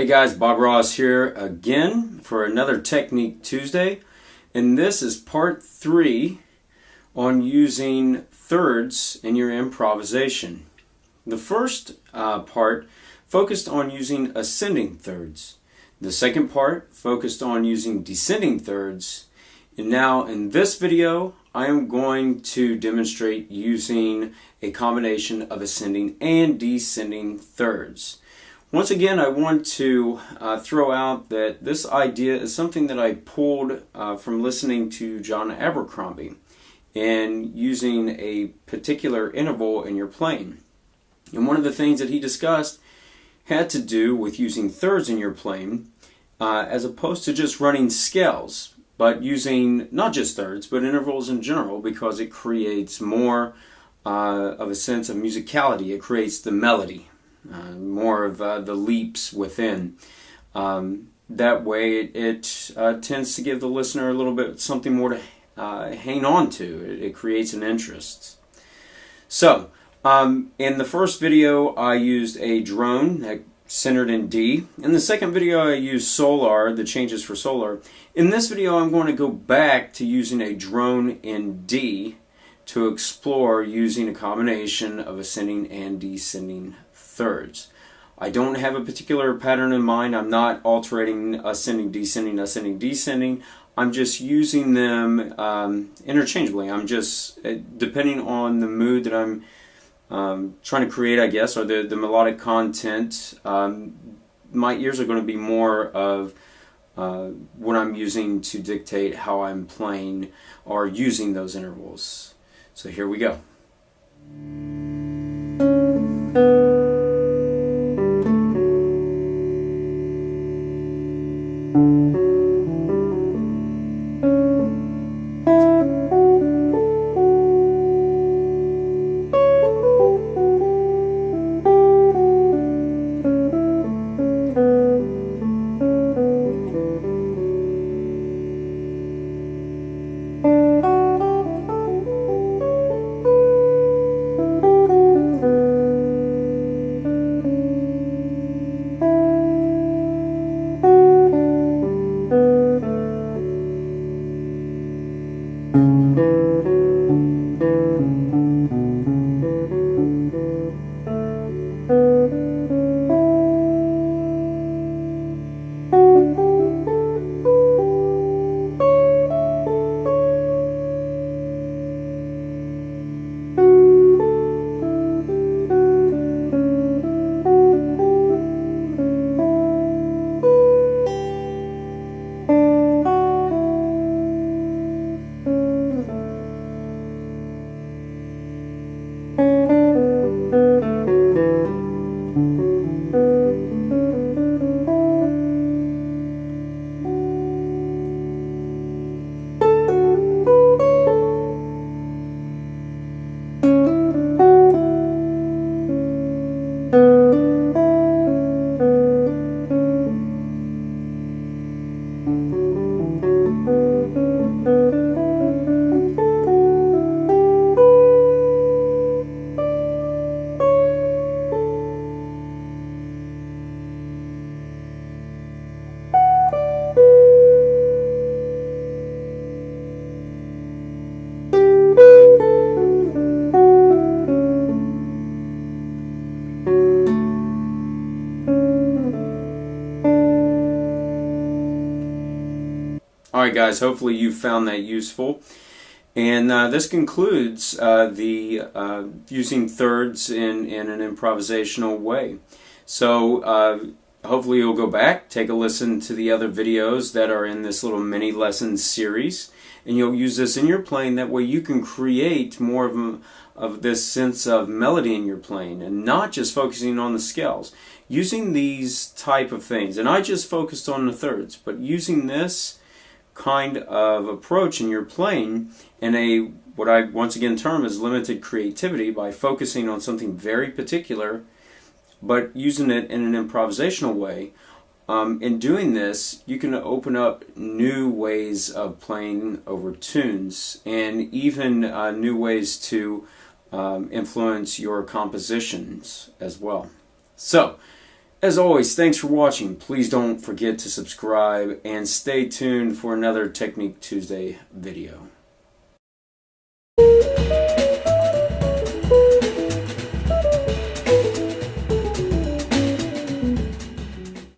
guys, Bob Ross here again for another Technique Tuesday, and this is part 3 on using thirds in your improvisation. The first part focused on using ascending thirds. The second part focused on using descending thirds, and now in this video I am going to demonstrate using a combination of ascending and descending thirds. Once again, I want to throw out that this idea is something that I pulled from listening to John Abercrombie and using a particular interval in your playing. And one of the things that he discussed had to do with using thirds in your playing as opposed to just running scales, but using not just thirds but intervals in general, because it creates more of a sense of musicality. It creates the melody. More of the leaps within. That way it tends to give the listener a little bit something more to hang on to. It creates an interest. So, in the first video I used a drone that centered in D. In the second video I used solar, the changes for solar. In this video I'm going to go back to using a drone in D to explore using a combination of ascending and descending thirds. I don't have a particular pattern in mind. I'm not altering ascending, descending. I'm just using them interchangeably. I'm just, depending on the mood that I'm trying to create, I guess, or the melodic content, my ears are going to be more of what I'm using to dictate how I'm playing or using those intervals. So here we go. Alright guys, hopefully you found that useful. And this concludes the using thirds in an improvisational way. So hopefully you'll go back, take a listen to the other videos that are in this little mini lesson series, and you'll use this in your playing. That way you can create more of this sense of melody in your playing, and not just focusing on the scales. Using these type of things, and I just focused on the thirds, but using this kind of approach in your playing in a, what I once again term as limited creativity, by focusing on something very particular but using it in an improvisational way. In doing this, you can open up new ways of playing over tunes, and even new ways to influence your compositions as well. So, As always, thanks for watching. Please don't forget to subscribe and stay tuned for another Technique Tuesday video.